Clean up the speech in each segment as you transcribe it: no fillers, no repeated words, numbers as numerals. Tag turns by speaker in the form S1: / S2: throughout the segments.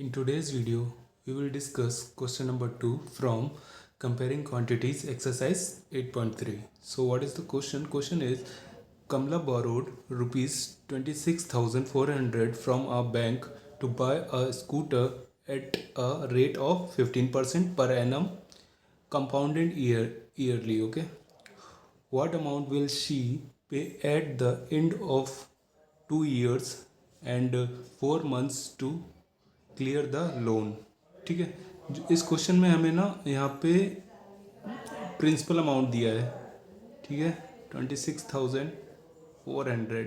S1: In today's video, we will discuss question number 2 from comparing quantities exercise 8.3. So what is the question? Question is Kamla borrowed rupees 26,400 from a bank to buy a scooter at a rate of 15% per annum compounded yearly. Okay. What amount will she pay at the end of 2 years and 4 months to clear the loan? ठीक है, इस question में हमें ना यहाँ पे principal amount दिया है, ठीक है, 26,400।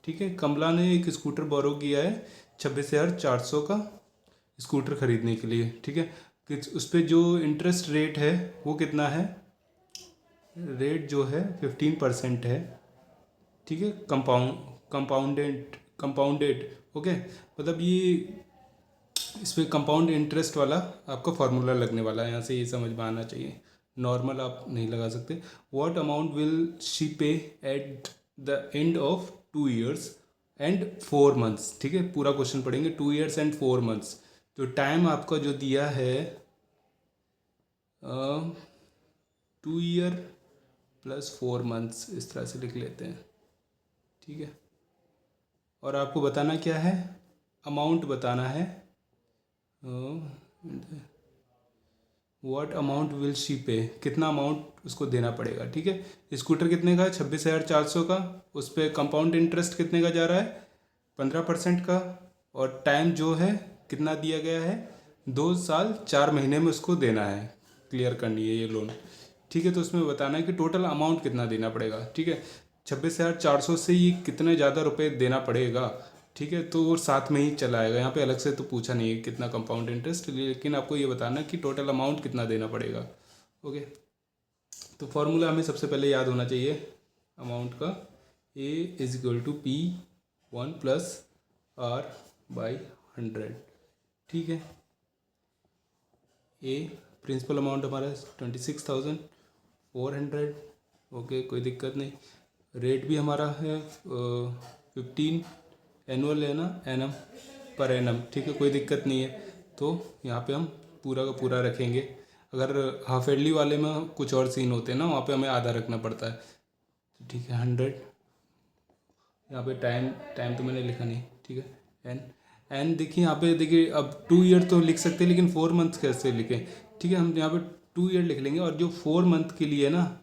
S1: ठीक है, कमला ने एक स्कूटर बोरो किया है 26,400 का स्कूटर खरीदने के लिए। ठीक है, उस पर जो इंटरेस्ट रेट है वो कितना है? रेट जो है 15% है। ठीक है, कंपाउंडेड ओके, मतलब ये इस पर कंपाउंड इंटरेस्ट वाला आपका फार्मूला लगने वाला है, यहाँ से ये समझ में आना चाहिए, नॉर्मल आप नहीं लगा सकते। व्हाट अमाउंट विल शी पे at the end of 2 years and 4 months? ठीक है, पूरा क्वेश्चन पढ़ेंगे, 2 years एंड 4 months। तो टाइम आपका जो दिया है 2 year प्लस 4 months, इस तरह से लिख लेते हैं। ठीक है, और आपको बताना क्या है? अमाउंट बताना है। व्हाट अमाउंट विल शी पे, कितना अमाउंट उसको देना पड़ेगा। ठीक है, स्कूटर कितने का है? 26,400 का। उस पर कंपाउंड इंटरेस्ट कितने का जा रहा है? 15% का। और टाइम जो है कितना दिया गया है? 2 साल 4 महीने में उसको देना है, क्लियर करनी है ये लोन। ठीक है, तो उसमें बताना है कि टोटल अमाउंट कितना देना पड़ेगा। ठीक है, 26,400 से ये कितने ज़्यादा रुपए देना पड़ेगा। ठीक है, तो वो साथ में ही चला आएगा, यहाँ पे अलग से तो पूछा नहीं है कितना कंपाउंड इंटरेस्ट, लेकिन आपको ये बताना कि टोटल अमाउंट कितना देना पड़ेगा। ओके, तो फॉर्मूला हमें सबसे पहले याद होना चाहिए अमाउंट का। A = P1 + R/100। ठीक है, ए प्रिंसिपल अमाउंट हमारा 26,400। ओके, कोई दिक्कत नहीं। रेट भी हमारा है 15, एनुअल है ना, एनम पर एनम। ठीक है, कोई दिक्कत नहीं है। तो यहाँ पे हम पूरा का पूरा रखेंगे। अगर हाफ एयरली वाले में कुछ और सीन होते हैं ना, वहाँ पे हमें आधा रखना पड़ता है। तो ठीक है, 100। यहाँ पे टाइम तो मैंने लिखा नहीं। ठीक है, एन देखिए, यहाँ पे देखिए, अब 2 year तो लिख सकते हैं, लेकिन 4 months कैसे लिखें? ठीक है, हम यहाँ पे 2 year लिख लेंगे। और जो 4 month के लिए ना,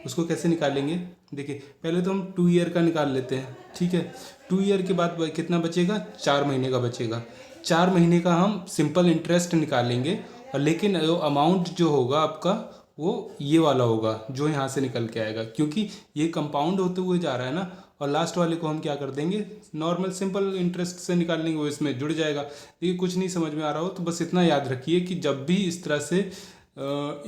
S1: उसको कैसे निकालेंगे? देखिए, पहले तो हम 2 year का निकाल लेते हैं। ठीक है, 2 year के बाद कितना बचेगा? 4 महीने का बचेगा। 4 महीने का हम सिंपल इंटरेस्ट निकालेंगे, और लेकिन जो अमाउंट जो होगा आपका, वो ये वाला होगा जो यहाँ से निकल के आएगा, क्योंकि ये कंपाउंड होते हुए जा रहा है ना। और लास्ट वाले को हम क्या कर देंगे? नॉर्मल सिंपल इंटरेस्ट से निकाल लेंगे, वो इसमें जुड़ जाएगा। देखिए, कुछ नहीं समझ में आ रहा हो तो बस इतना याद रखिए कि जब भी इस तरह से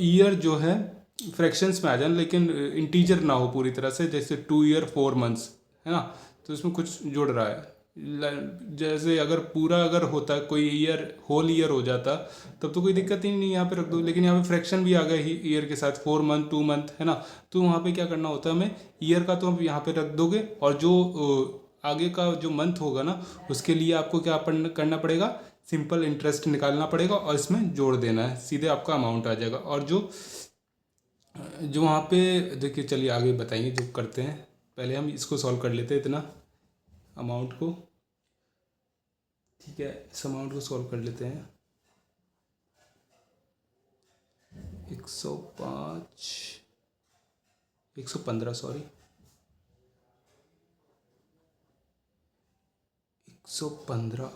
S1: ईयर जो है फ्रैक्शंस में आ जाए, लेकिन इंटीजर ना हो पूरी तरह से, जैसे 2 year 4 months है ना, तो इसमें कुछ जुड़ रहा है। जैसे अगर पूरा अगर होता, कोई ईयर होल ईयर हो जाता, तब तो कोई दिक्कत ही नहीं, यहाँ पे रख दो। लेकिन यहाँ पे फ्रैक्शन भी आ गया ही ईयर के साथ, 4 month 2 month है ना, तो वहाँ पे क्या करना होता है हमें? ईयर का तो हम यहाँ पे रख दोगे, और जो आगे का जो मंथ होगा ना, उसके लिए आपको क्या करना पड़ेगा? सिंपल इंटरेस्ट निकालना पड़ेगा और इसमें जोड़ देना है, सीधे आपका अमाउंट आ जाएगा। और जो जो वहाँ पे देखिए, चलिए आगे बताइए जो करते हैं। पहले हम इसको सॉल्व कर लेते हैं, इतना अमाउंट को। ठीक है, इस अमाउंट को सॉल्व कर लेते हैं। 115 सॉरी, 115।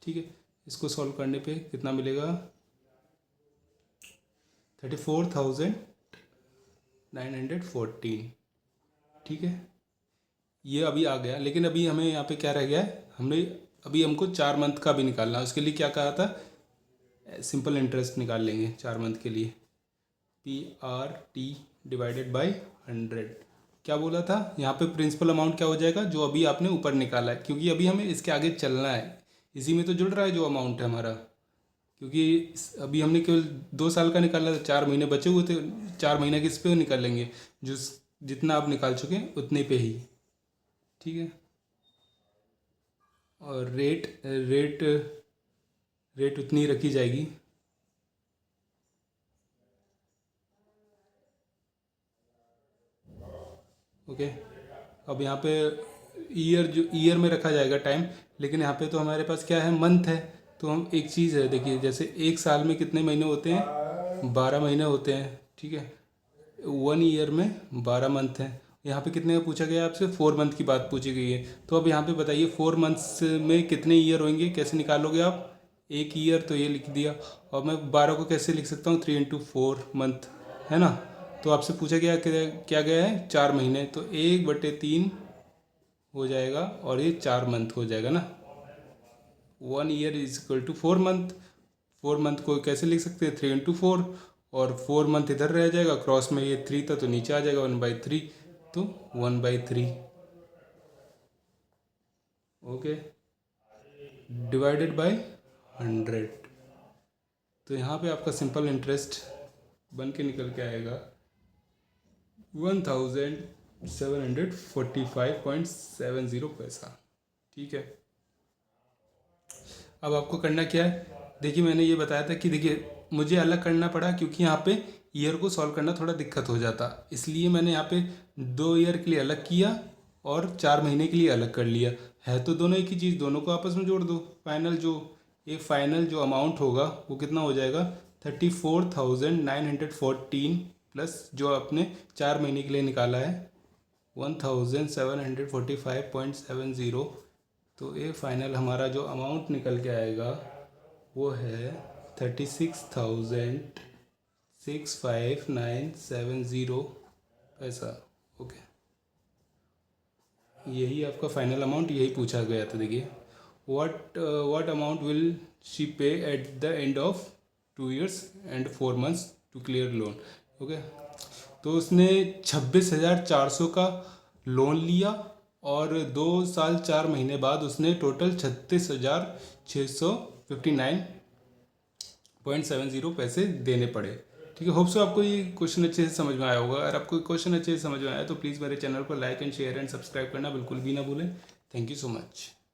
S1: ठीक है, इसको सॉल्व करने पे कितना मिलेगा? 34,914। ठीक है, ये अभी आ गया, लेकिन अभी हमें यहाँ पे क्या रह गया है? हमको 4 month का भी निकालना है। उसके लिए क्या कहा था? सिंपल इंटरेस्ट निकाल लेंगे 4 month के लिए। PRT/100। क्या बोला था यहाँ पे? प्रिंसिपल अमाउंट क्या हो जाएगा जो अभी आपने ऊपर निकाला है, क्योंकि अभी हमें इसके आगे चलना है, इसी में तो जुड़ रहा है जो अमाउंट है हमारा। क्योंकि अभी हमने केवल 2 साल का निकाला था, 4 महीने बचे हुए थे। 4 महीने किस पे निकाल लेंगे? जो जितना आप निकाल चुके हैं उतने पे ही। ठीक है, और रेट रेट उतनी ही रखी जाएगी। ओके, अब यहाँ पे ईयर में रखा जाएगा टाइम, लेकिन यहाँ पे तो हमारे पास क्या है, मंथ है। तो हम एक चीज़ है, देखिए जैसे एक साल में कितने महीने होते हैं, 12 महीने होते हैं, ठीक है। 1 ईयर में 12 मंथ हैं। यहाँ पे कितने का पूछा गया है आपसे, 4 मंथ की बात पूछी गई है। तो अब यहाँ पे बताइए 4 मंथ्स में कितने ईयर होंगे, कैसे निकालोगे आप। एक ईयर तो ये लिख दिया, और मैं 12 को कैसे लिख सकता हूँ, 3 इंटू 4 मंथ, है ना। तो आपसे पूछा गया क्या गया है, 4 महीने, तो 1/3 हो जाएगा, और ये 4 मंथ हो जाएगा ना। 1 year is equal to 4 month. 4 month को कैसे लिख सकते हैं, 3 इंटू 4, और 4 मंथ इधर रह जाएगा, क्रॉस में ये 3 था तो नीचे आ जाएगा 1/3, तो 1/3। Okay, divided by 100। तो यहाँ पे आपका सिंपल इंटरेस्ट बन के निकल के आएगा 1745.70 पैसा, ठीक है। अब आपको करना क्या है, देखिए मैंने ये बताया था कि देखिए मुझे अलग करना पड़ा, क्योंकि यहाँ पे ईयर को सॉल्व करना थोड़ा दिक्कत हो जाता, इसलिए मैंने यहाँ पे 2 ईयर के लिए अलग किया और 4 महीने के लिए अलग कर लिया। है तो दोनों एक ही चीज़, दोनों को आपस में जोड़ दो। फाइनल जो अमाउंट होगा वो कितना हो जाएगा, 34,914 प्लस जो आपने 4 महीने के लिए निकाला है 1745.70। तो ये फाइनल हमारा जो अमाउंट निकल के आएगा वो है 36,65970 पैसा। ओके, यही आपका फाइनल अमाउंट, यही पूछा गया था। देखिए what amount will she pay at the end of 2 years and 4 months to clear loan। Okay, तो उसने 26,400 का लोन लिया, और 2 साल 4 महीने बाद उसने टोटल 36,659.70 पैसे देने पड़े, ठीक है। होप सो आपको ये क्वेश्चन अच्छे से समझ में आया होगा। अगर आपको क्वेश्चन अच्छे से समझ में आया तो प्लीज़ मेरे चैनल को like and share and subscribe करना बिल्कुल भी ना भूलें। Thank you so much.